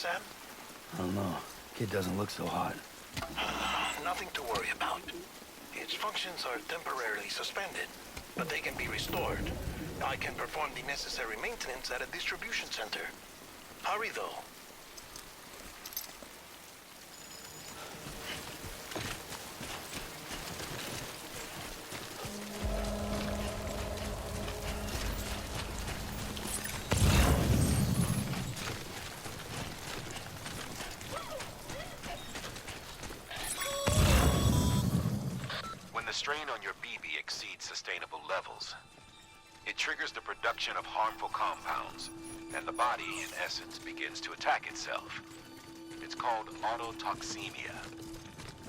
Sam? I don't know. Kid doesn't look so hot. Nothing to worry about. Its functions are temporarily suspended, but they can be restored. I can perform the necessary maintenance at a distribution center. Hurry, though. The strain on your BB exceeds sustainable levels. It triggers the production of harmful compounds, and the body, in essence, begins to attack itself. It's called autotoxemia.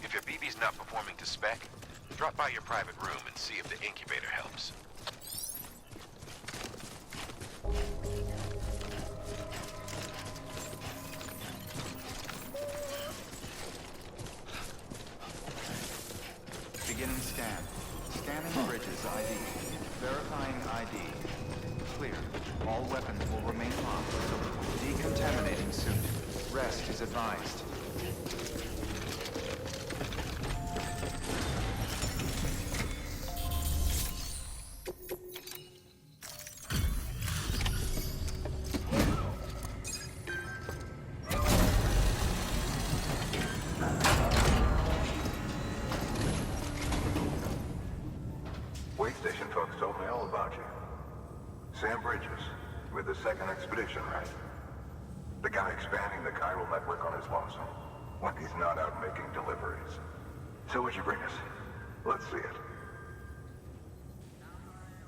If your BB's not performing to spec, drop by your private room and see if the incubator helps. Beginning scan. Scanning bridges ID. Verifying ID. Clear. All weapons will remain locked. Decontaminating suit. Rest is advised. Station folks told me all about you. Sam Bridges, with the second expedition, right? The guy expanding the chiral network on his lonesome, when he's not out making deliveries. So what'd you bring us? Let's see it.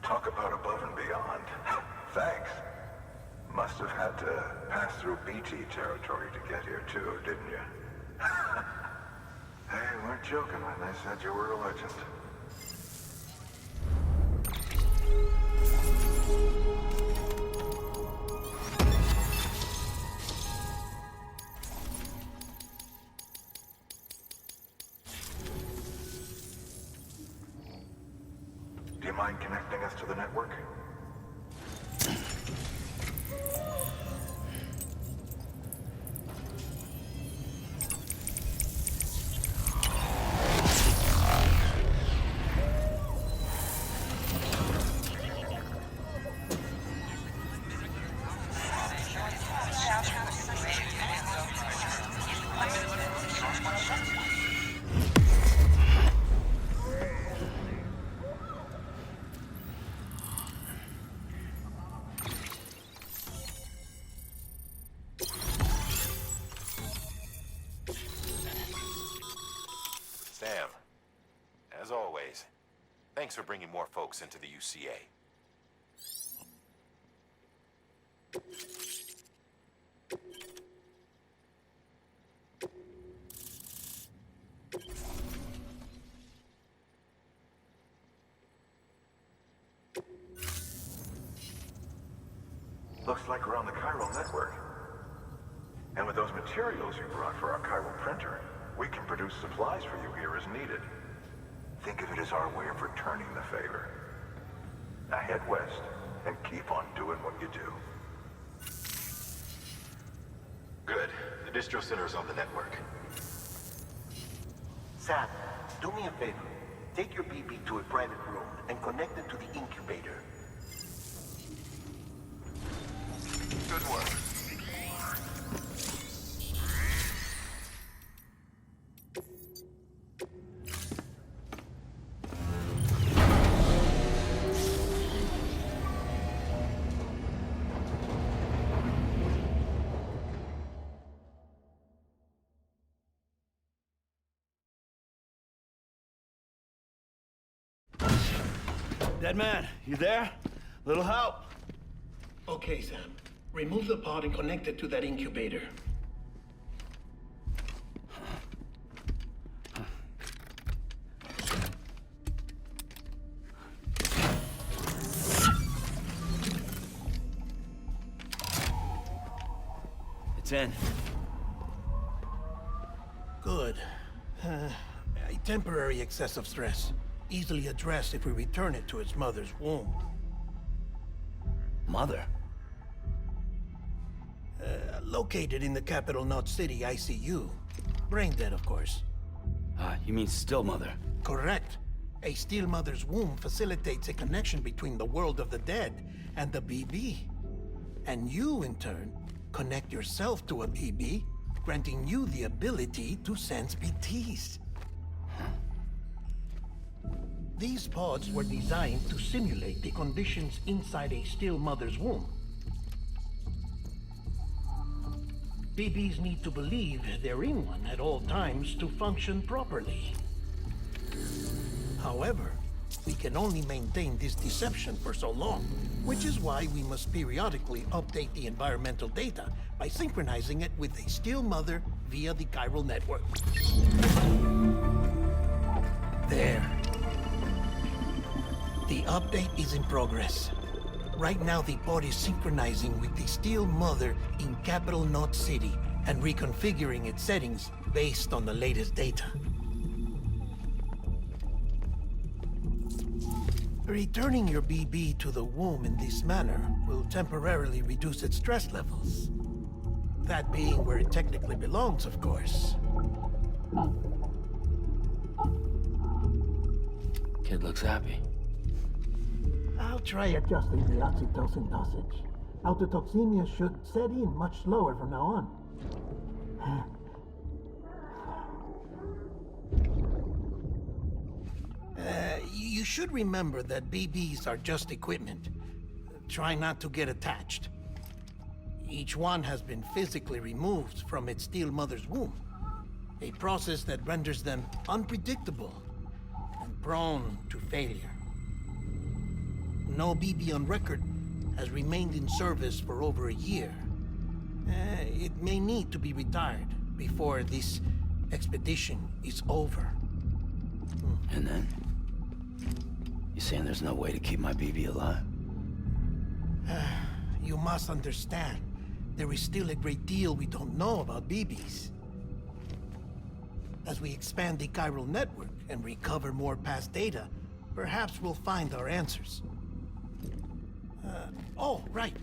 Talk about above and beyond. Thanks. Must have had to pass through BT territory to get here too, didn't you? They weren't joking when they said you were a legend. Do you mind connecting us to the network? Thanks for bringing more folks into the UCA. Looks like we're on the chiral network. And with those materials you brought for our chiral printer, we can produce supplies for you here as needed. Think of it as our way of returning the favor. Now head west and keep on doing what you do. Good. The distro center is on the network. Sam, do me a favor. Take your BB to a private room and connect it to the incubator. Good work. Dead man, you there? Little help? Okay, Sam. Remove the pod and connect it to that incubator. It's in. Good. A temporary excessive stress. Easily addressed if we return it to its mother's womb. Mother? Located in the capital Knot City ICU. Brain dead, of course. You mean still mother? Correct. A still mother's womb facilitates a connection between the world of the dead and the BB. And you, in turn, connect yourself to a BB, granting you the ability to sense BTs. These pods were designed to simulate the conditions inside a still mother's womb. BBs need to believe they're in one at all times to function properly. However, we can only maintain this deception for so long, which is why we must periodically update the environmental data by synchronizing it with a still mother via the chiral network. There. The update is in progress. Right now, the pod is synchronizing with the still mother in capital Knot City and reconfiguring its settings based on the latest data. Returning your BB to the womb in this manner will temporarily reduce its stress levels. That being where it technically belongs, of course. Kid looks happy. I'll try adjusting the oxytocin dosage. Autotoxemia should set in much slower from now on. You should remember that BBs are just equipment. Try not to get attached. Each one has been physically removed from its still mother's womb. A process that renders them unpredictable and prone to failure. No BB on record has remained in service for over a year. It may need to be retired before this expedition is over. And then? You saying there's no way to keep my BB alive? You must understand, there is still a great deal we don't know about BBs. As we expand the chiral network and recover more past data, perhaps we'll find our answers. Oh, right.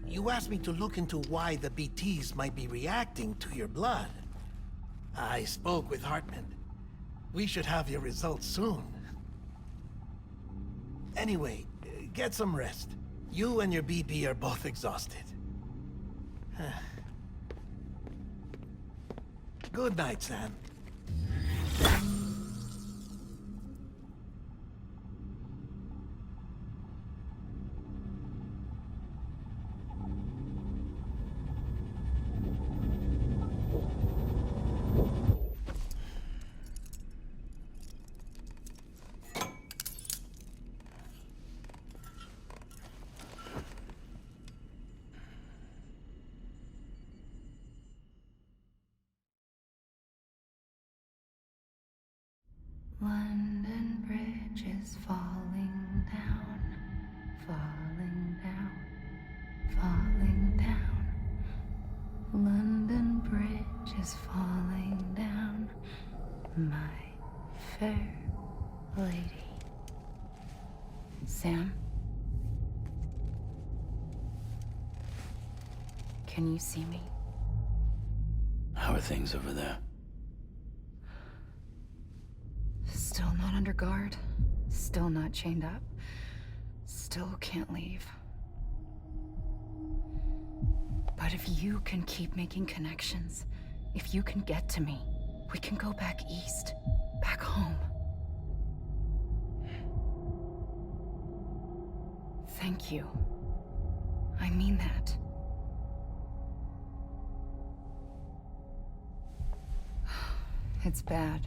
You asked me to look into why the BTs might be reacting to your blood. I spoke with Hartman. We should have your results soon. Anyway, get some rest. You and your BB are both exhausted. Good night, Sam. falling down, falling down. London Bridge is falling down, my fair lady. Sam? Can you see me? How are things over there? Still not under guard. Still not chained up. Still can't leave. But if you can keep making connections, if you can get to me, we can go back east, back home. Thank you. I mean that. It's bad.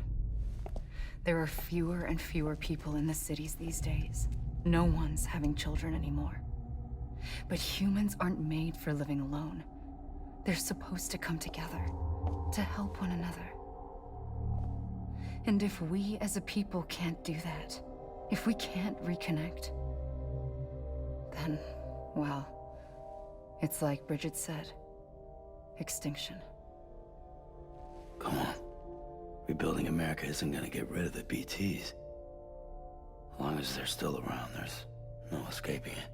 There are fewer and fewer people in the cities these days. No one's having children anymore. But humans aren't made for living alone. They're supposed to come together, to help one another. And if we as a people can't do that, if we can't reconnect, then, well, it's like Bridget said, extinction. Come on. Rebuilding America isn't gonna get rid of the BTs. As long as they're still around, there's no escaping it.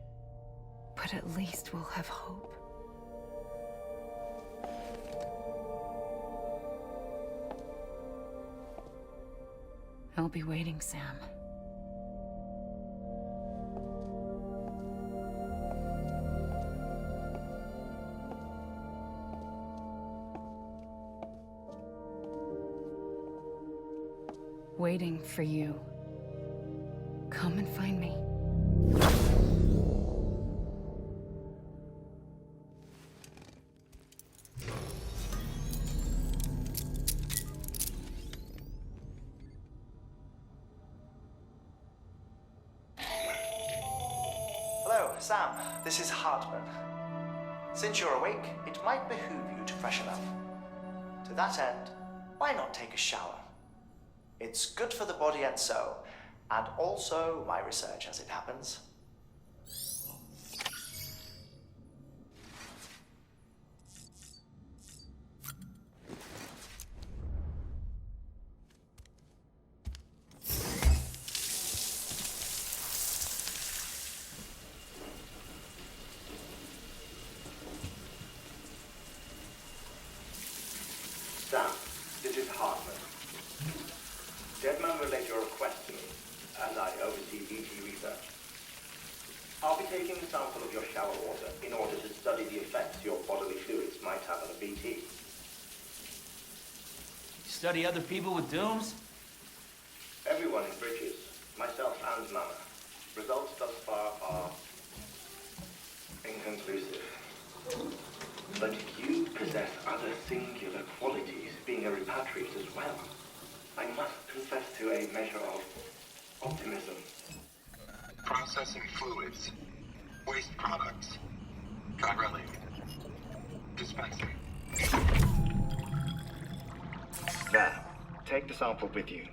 But at least we'll have hope. I'll be waiting, Sam. Waiting for you. Come and find me. Hello, Sam. This is Hartman. Since you're awake, it might behoove you to freshen up. To that end, why not take a shower? It's good for the body and soul, and also my research as it happens. Sam, this is Hartman. Deadman relayed your request to me, as I oversee BT research. I'll be taking a sample of your shower water in order to study the effects your bodily fluids might have on a BT. Study other people with dooms? Everyone in Bridges, myself and Mama. Results thus far are inconclusive. But you possess other singular qualities, being a repatriate as well. I must confess to a measure of optimism. Processing fluids. Waste products. Drilling. Dispensing. There. Take the sample with you.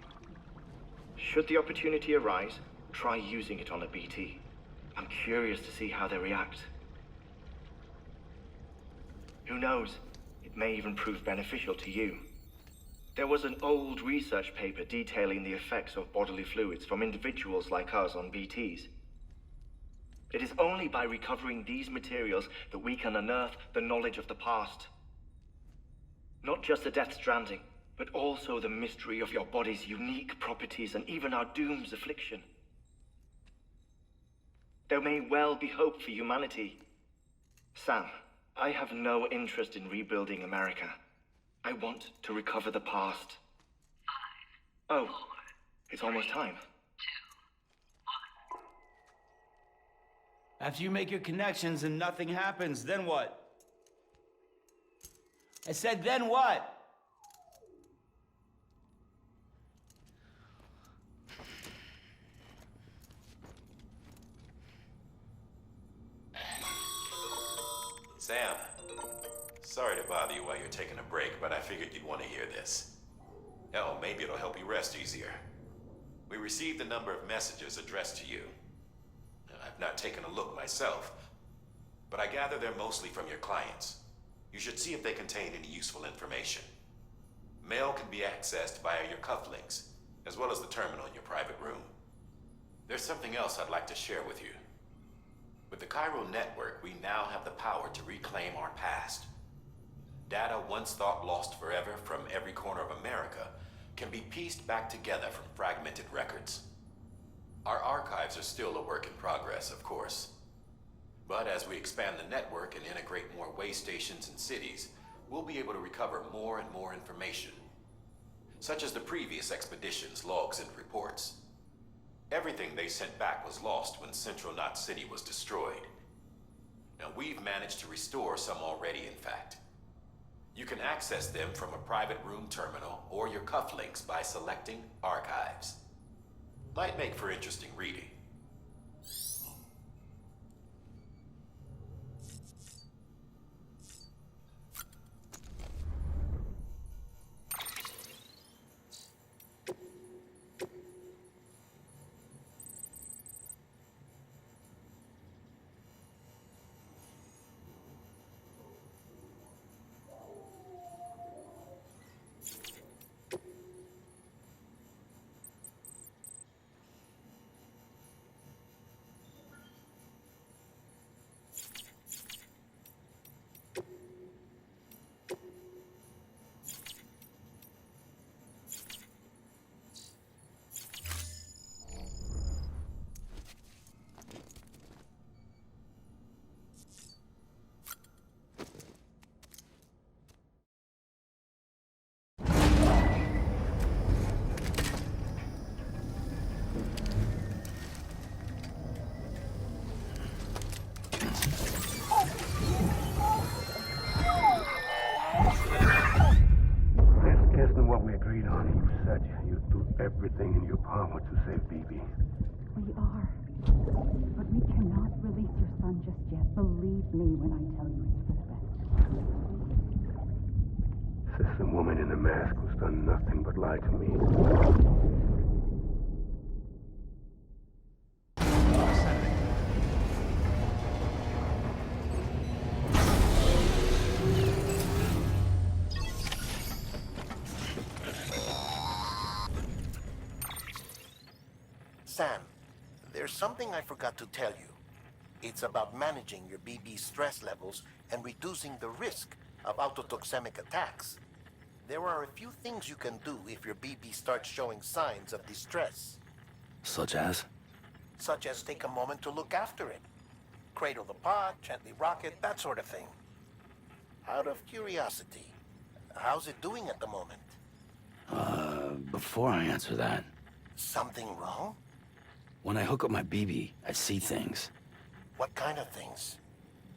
Should the opportunity arise, try using it on a BT. I'm curious to see how they react. Who knows? It may even prove beneficial to you. There was an old research paper detailing the effects of bodily fluids from individuals like us on BTs. It is only by recovering these materials that we can unearth the knowledge of the past. Not just the Death Stranding, but also the mystery of your body's unique properties and even our doom's affliction. There may well be hope for humanity. Sam, I have no interest in rebuilding America. I want to recover the past. 5, oh, 4, it's almost time. 2, 1. After you make your connections and nothing happens, then what? I said, then what? Sam, sorry to bother you while you're taking a break, but I figured you'd want to hear this. Hell, maybe it'll help you rest easier. We received a number of messages addressed to you. I've not taken a look myself, but I gather they're mostly from your clients. You should see if they contain any useful information. Mail can be accessed via your cufflinks, as well as the terminal in your private room. There's something else I'd like to share with you. With the Chiral network, we now have the power to reclaim our past. Data once thought lost forever from every corner of America can be pieced back together from fragmented records. Our archives are still a work in progress, of course. But as we expand the network and integrate more way stations and cities, we'll be able to recover more and more information, such as the previous expedition's logs and reports. Everything they sent back was lost when Central Knot City was destroyed. Now we've managed to restore some already, in fact. You can access them from a private room terminal or your cufflinks by selecting Archives. Might make for interesting reading. Everything in your power to save BB. We are. But we cannot release your son just yet. Believe me when I tell you it's for the best. Says the woman in the mask who's done nothing but lie to me. Sam, there's something I forgot to tell you. It's about managing your BB stress levels and reducing the risk of autotoxemic attacks. There are a few things you can do if your BB starts showing signs of distress. Such as? Such as take a moment to look after it. Cradle the pod, gently rock it, that sort of thing. Out of curiosity, how's it doing at the moment? Before I answer that, Something wrong? when I hook up my BB, I see things. What kind of things?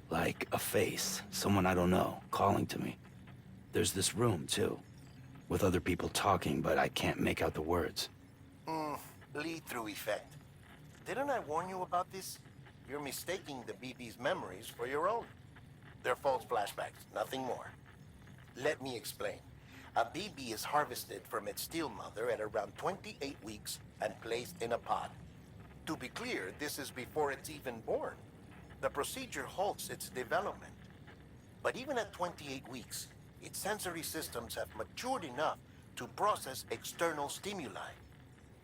Like a face, someone I don't know, calling to me. There's this room, too, with other people talking, but I can't make out the words. Lead-through effect. Didn't I warn you about this? You're mistaking the BB's memories for your own. They're false flashbacks, nothing more. Let me explain. A BB is harvested from its steel mother at around 28 weeks and placed in a pod. To be clear, this is before it's even born. The procedure halts its development. But even at 28 weeks, its sensory systems have matured enough to process external stimuli.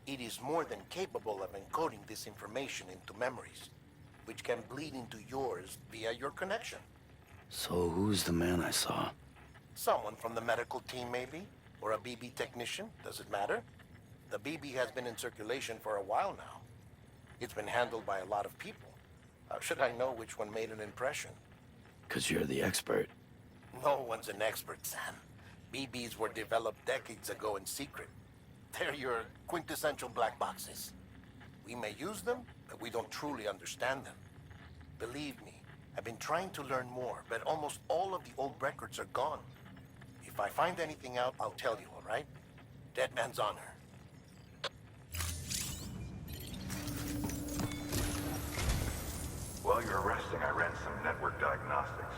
It is more than capable of encoding this information into memories, which can bleed into yours via your connection. So who's the man I saw? Someone from the medical team, maybe? Or a BB technician? Does it matter? The BB has been in circulation for a while now. It's been handled by a lot of people. How should I know which one made an impression? 'Cause you're the expert. No one's an expert, Sam. BBs were developed decades ago in secret. They're your quintessential black boxes. We may use them, but we don't truly understand them. Believe me, I've been trying to learn more, but almost all of the old records are gone. If I find anything out, I'll tell you, all right? Dead man's honor. While you're resting, I ran some network diagnostics.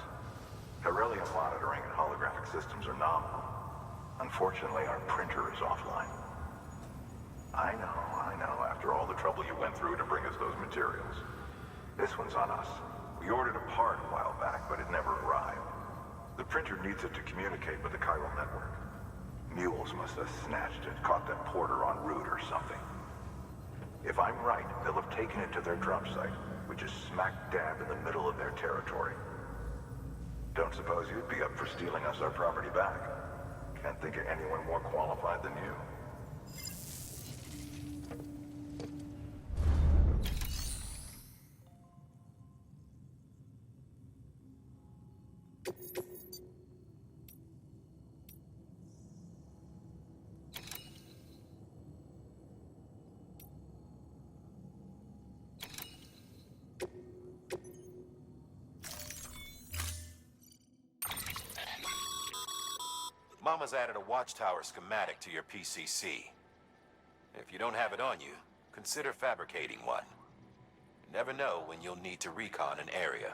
Beryllium monitoring and holographic systems are nominal. Unfortunately, our printer is offline. I know, after all the trouble you went through to bring us those materials. This one's on us. We ordered a part a while back, but it never arrived. The printer needs it to communicate with the chiral network. Mules must have snatched it, caught that porter en route or something. If I'm right, they'll have taken it to their drop site, which is smack dab in the middle of their territory. Don't suppose you'd be up for stealing us our property back? Can't think of anyone more qualified than you. Mama's added a watchtower schematic to your PCC. If you don't have it on you, consider fabricating one. You never know when you'll need to recon an area.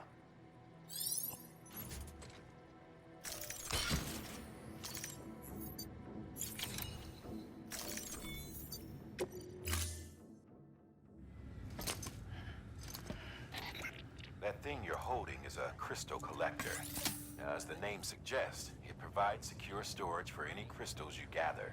That thing you're holding is a crystal collector. Now, as the name suggests, it provides secure storage for any crystals you gather.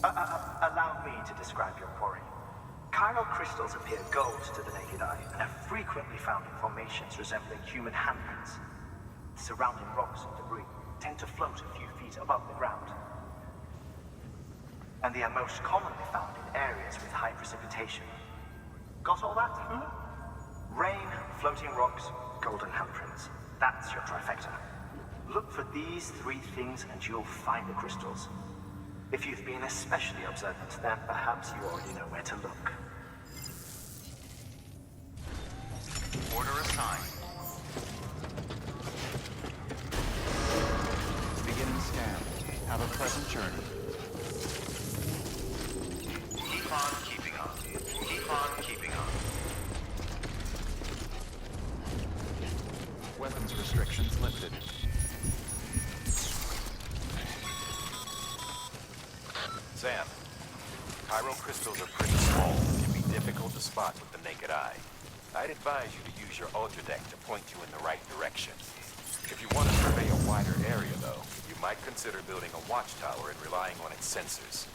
Allow me to describe your quarry. Chiral crystals appear gold to the naked eye and are frequently found in formations resembling human handprints. The surrounding rocks and debris tend to float a few feet above the ground. And they are most commonly found in areas with high precipitation. Got all that? Rain, floating rocks, golden handprints. That's your trifecta. Look for these three things and you'll find the crystals. If you've been especially observant, then perhaps you already know where to look. Order assigned. Beginning scan. Have a pleasant journey. Keep on keeping on. Keep on keeping on. Weapons restrictions lifted. Sam, chiral crystals are pretty small and can be difficult to spot with the naked eye. I'd advise you to use your ultra deck to point you in the right direction. If you want to survey a wider area, though, you might consider building a watchtower and relying on its sensors.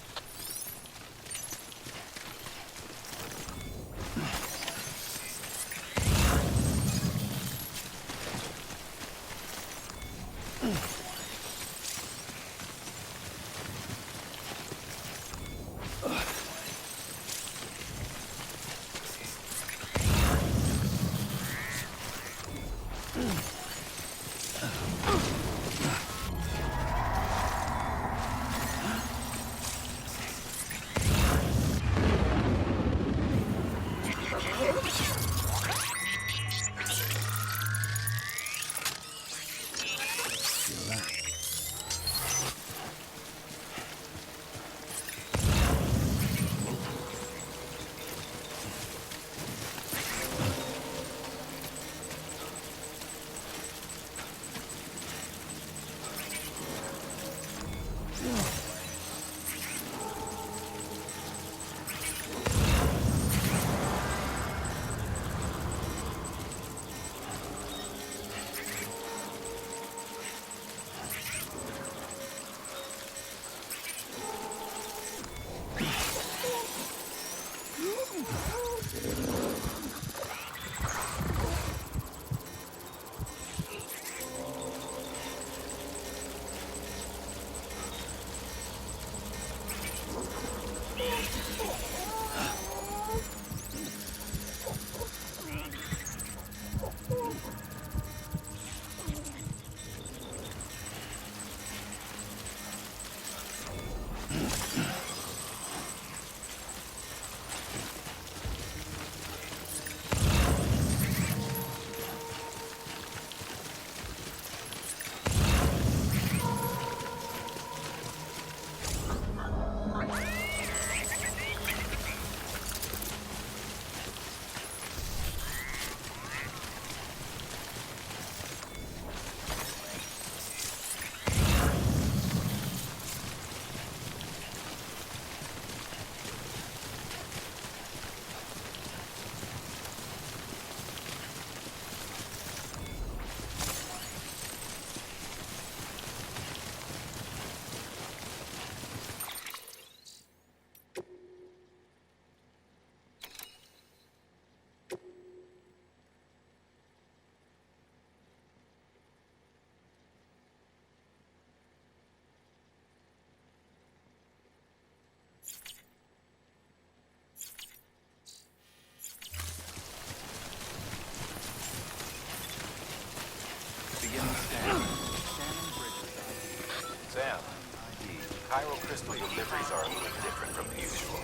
crystal deliveries are a little different from the usual.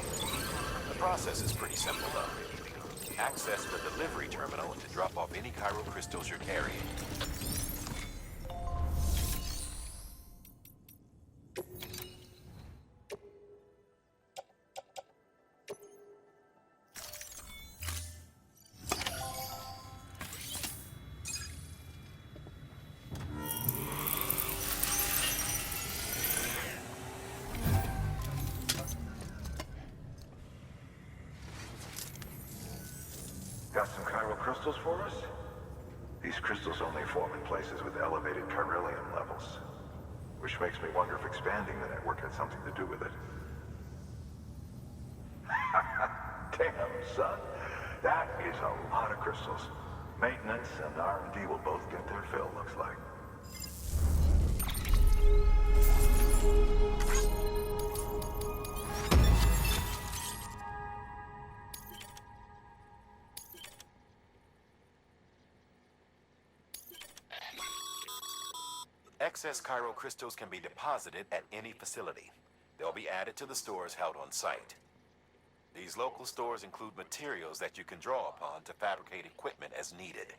The process is pretty simple, though. Access the delivery terminal to drop off any chiral crystals you're carrying. Got some chiral crystals for us? These crystals only form in places with elevated chiralium levels. Which makes me wonder if expanding the network had something to do with it. Damn, son. That is a lot of crystals. Maintenance and R&D will both get their fill, looks like. Excess chiral crystals can be deposited at any facility. They'll be added to the stores held on site. These local stores include materials that you can draw upon to fabricate equipment as needed.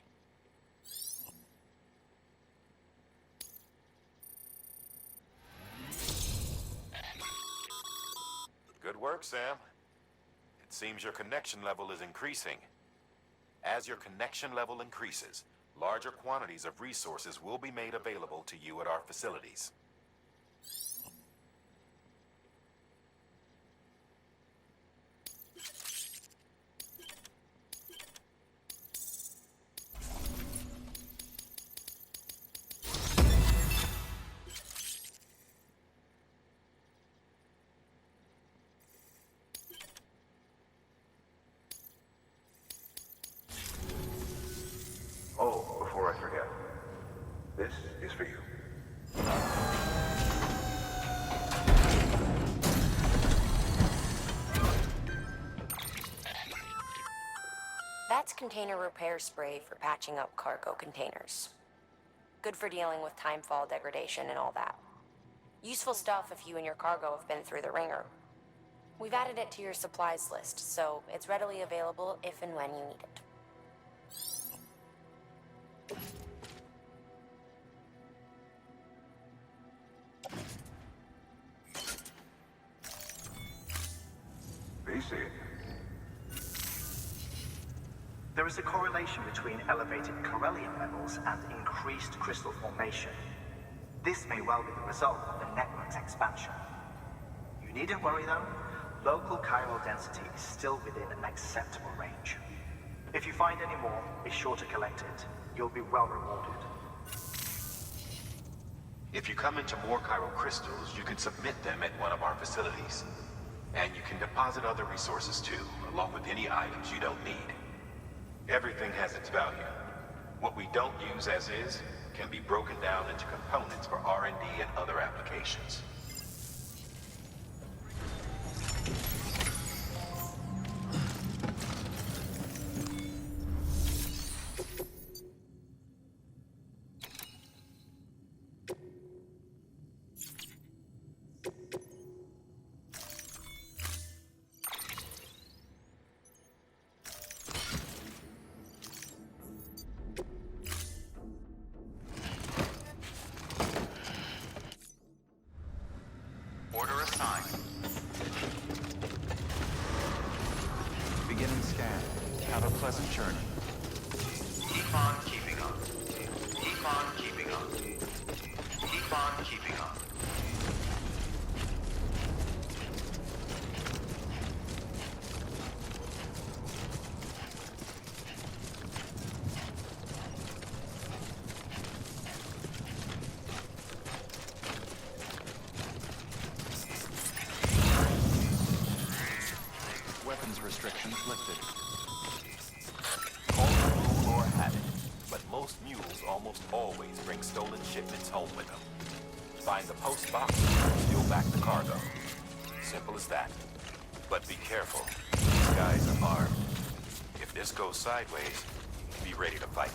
Good work, Sam. It seems your connection level is increasing. As your connection level increases, larger quantities of resources will be made available to you at our facilities. Oh, before I forget, this is for you. That's container repair spray for patching up cargo containers. Good for dealing with timefall degradation and all that. Useful stuff if you and your cargo have been through the ringer. We've added it to your supplies list, so it's readily available if and when you need it. BC. There is a correlation between elevated chiralium levels and increased crystal formation. This may well be the result of the network's expansion. You needn't worry though. Local chiral density is still within an acceptable range. If you find any more, be sure to collect it. You'll be well rewarded. If you come into more chiral crystals, you can submit them at one of our facilities. And you can deposit other resources too, along with any items you don't need. Everything has its value. What we don't use as is can be broken down into components for R&D and other applications. Order assigned. Beginning scan. Have a pleasant journey. Keep on keeping on. Keep on keeping on. Keep on keeping on. Weapons restrictions lifted. Call it rule or habit, but most mules almost always bring stolen shipments home with them. Find the post box and steal back the cargo. Simple as that. But be careful. These guys are armed. If this goes sideways, be ready to fight.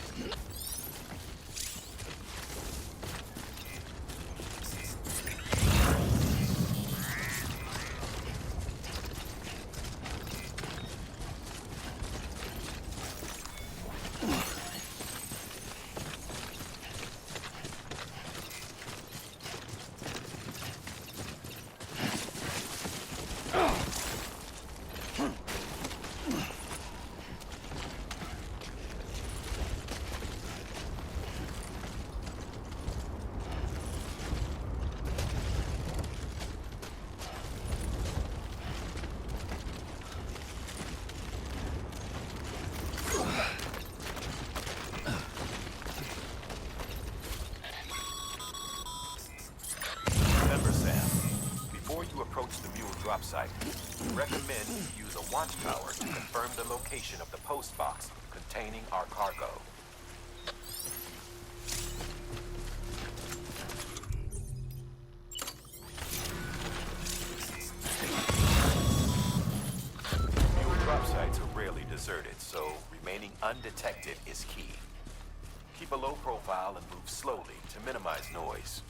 site. Recommend you use a watchtower to confirm the location of the post box containing our cargo. Fuel drop sites are rarely deserted, so remaining undetected is key. Keep a low profile and move slowly to minimize noise.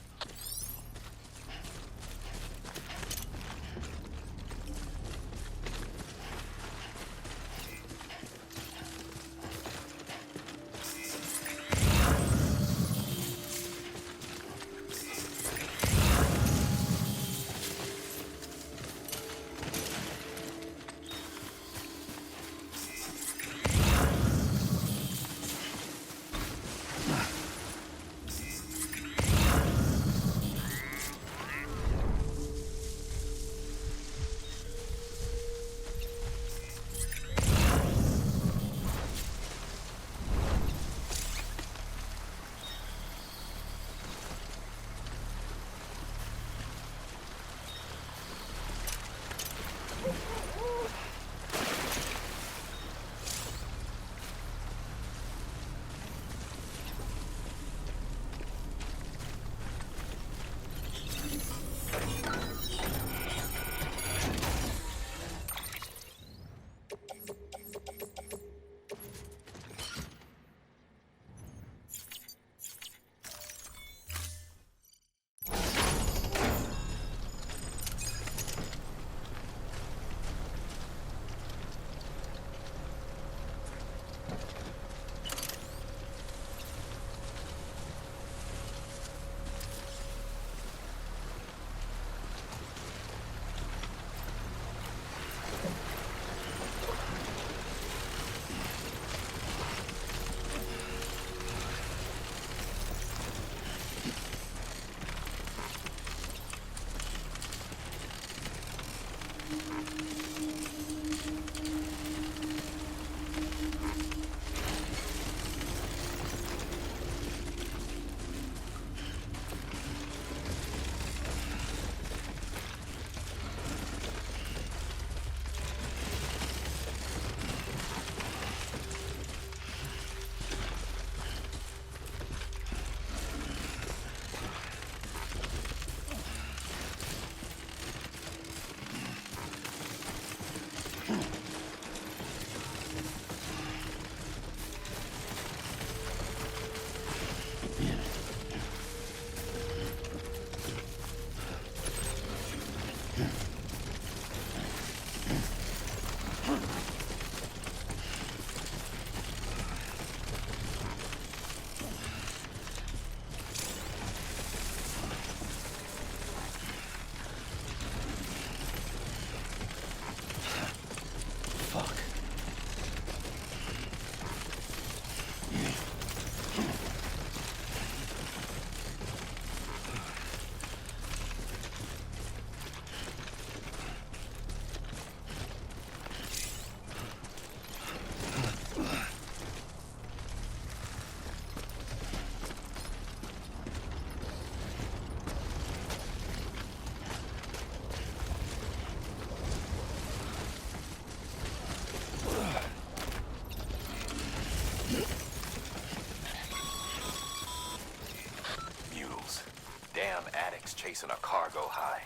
Chasing a cargo high.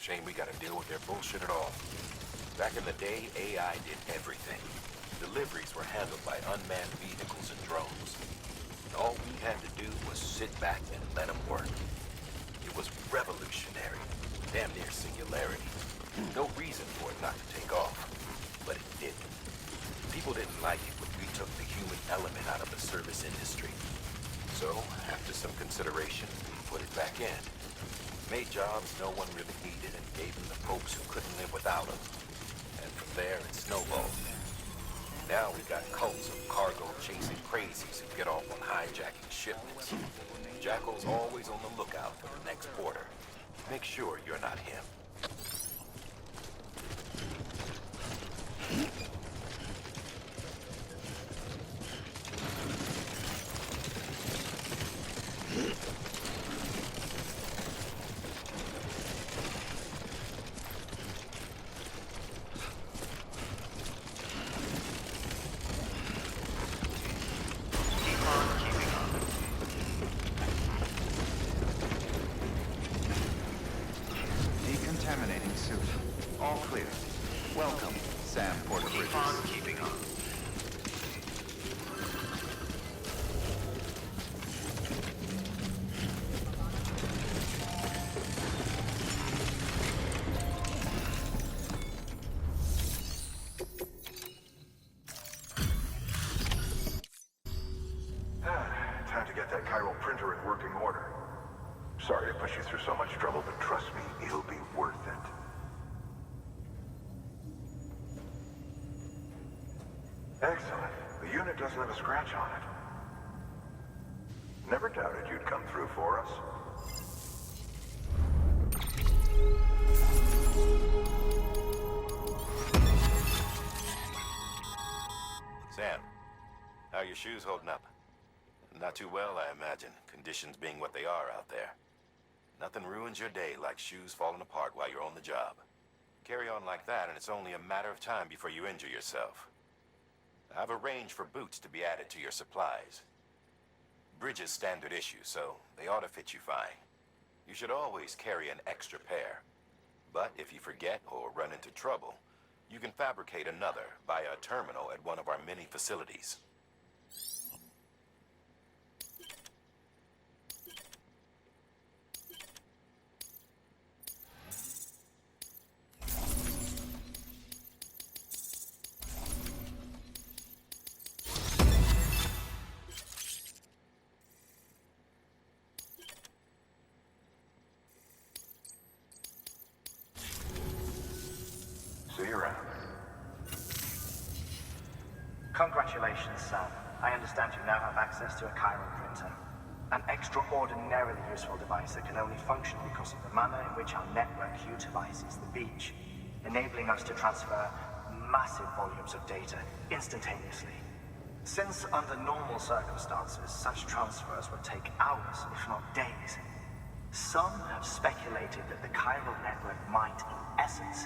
Shame we gotta deal with their bullshit at all. Back in the day, AI did everything. Deliveries were handled by unmanned vehicles and drones. All we had to do was sit back and let them work. It was revolutionary, damn near singularity. No reason for it not to take off, but it didn't. People didn't like it when we took the human element out of the service industry. So, after some consideration, we put it back in. Made jobs no one really needed and gave them to folks who couldn't live without them. And from there, it snowballed. Now we got cults of cargo chasing crazies who get off on hijacking shipments. Jackal's always on the lookout for the next order. Make sure you're not him. All clear. Welcome, Sam Porter Bridges. Keep on keeping on. Time to get that chiral printer in working order. Sorry to push you through so much trouble, but trust me, it'll be worth it. Excellent. The unit doesn't have a scratch on it. Never doubted you'd come through for us. Sam, how are your shoes holding up? Not too well, I imagine, conditions being what they are out there. Nothing ruins your day like shoes falling apart while you're on the job. Carry on like that, and it's only a matter of time before you injure yourself. I've arranged for boots to be added to your supplies. Bridges standard issue, so they ought to fit you fine. You should always carry an extra pair. But if you forget or run into trouble, you can fabricate another via a terminal at one of our many facilities. See you around. Congratulations, Sam. I understand you now have access to a chiral printer. An extraordinarily useful device that can only function because of the manner in which our network utilizes the beach, enabling us to transfer massive volumes of data instantaneously. Since under normal circumstances, such transfers would take hours, if not days, some have speculated that the chiral network might, in essence,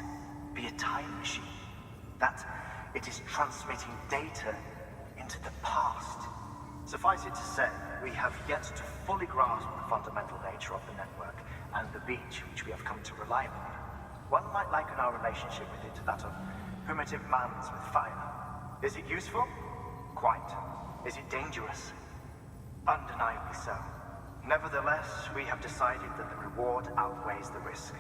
be a time machine. That it is transmitting data into the past. Suffice it to say, we have yet to fully grasp the fundamental nature of the network and the beach which we have come to rely upon. One might liken our relationship with it to that of primitive mans with fire. Is it useful? Quite. Is it dangerous? Undeniably so. Nevertheless, we have decided that the reward outweighs the risk.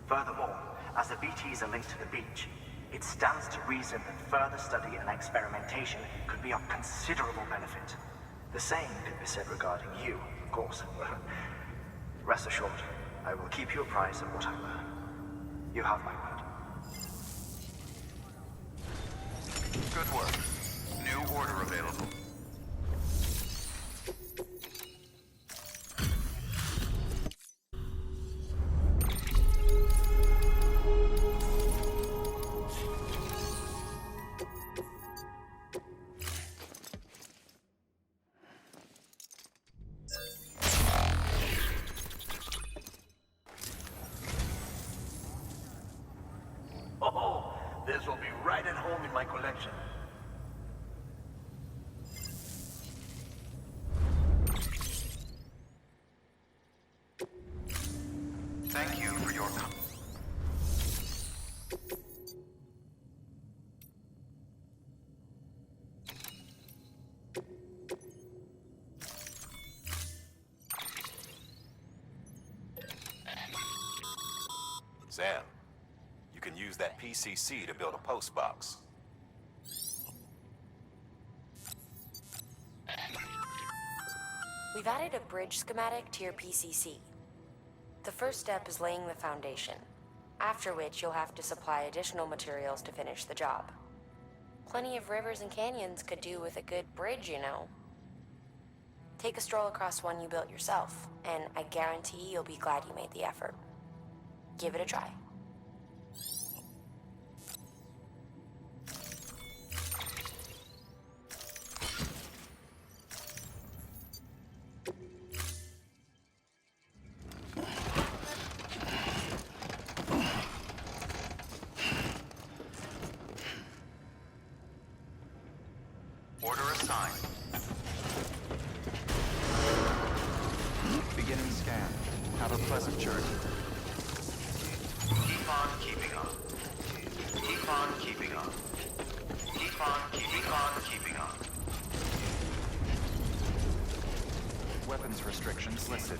Furthermore, as the BTs are linked to the beach, it stands to reason that further study and experimentation could be of considerable benefit. The same could be said regarding you, of course. Rest assured, I will keep you apprised of what I learn. You have my word. Good work. New order available. Oh, this will be right at home in my collection. Thank you for your time. Sam, you can use that PCC to build a post box. We've added a bridge schematic to your PCC. The first step is laying the foundation, after which you'll have to supply additional materials to finish the job. Plenty of rivers and canyons could do with a good bridge, you know. Take a stroll across one you built yourself, and I guarantee you'll be glad you made the effort. Give it a try. Order assigned. Beginning scan. Have a pleasant journey. Keep on keeping on. Keep on keeping on. Keep on keeping on. Weapons restrictions listed.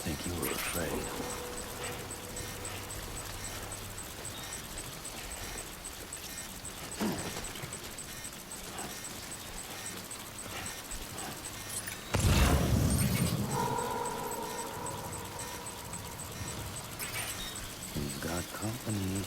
think you were afraid. He's got company.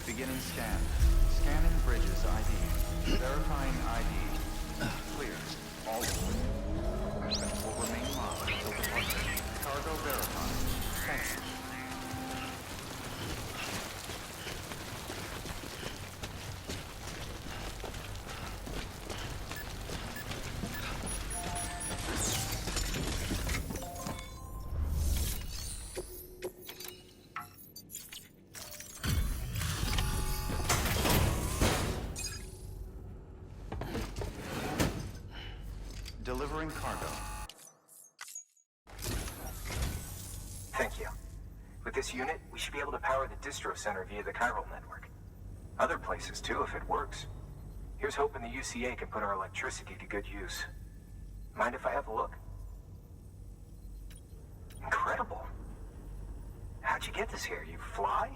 Beginning scan. Scanning bridges ID. Verifying ID. Clear. All weapons will remain locked until departure. Cargo verified. Thank you. Delivering cargo. Thank you. With this unit, we should be able to power the distro center via the chiral network. Other places too, if it works. Here's hoping the UCA can put our electricity to good use. Mind if I have a look? Incredible. How'd you get this here? You fly?